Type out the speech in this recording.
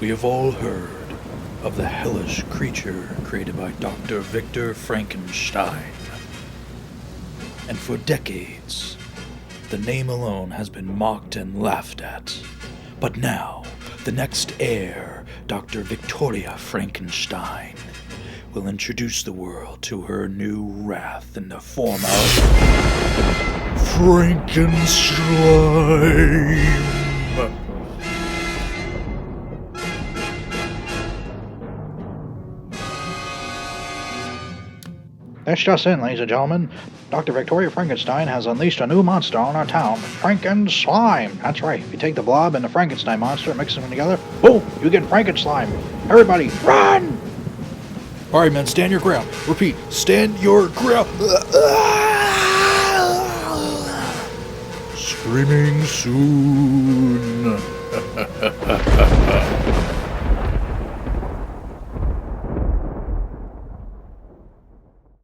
We have all heard of the hellish creature created by Dr. Victor Frankenstein. And for decades, the name alone has been mocked and laughed at. But now, the next heir, Dr. Victoria Frankenstein, will introduce the world to her new wrath in the form of Franken Slime. That's just in, ladies and gentlemen. Dr. Victoria Frankenstein has unleashed a new monster on our town, Franken Slime. That's right. If you take the blob and the Frankenstein monster and mix them together, boom, you get Franken Slime. Everybody, run! Alright, men, stand your ground. Repeat, stand your ground. Screaming soon.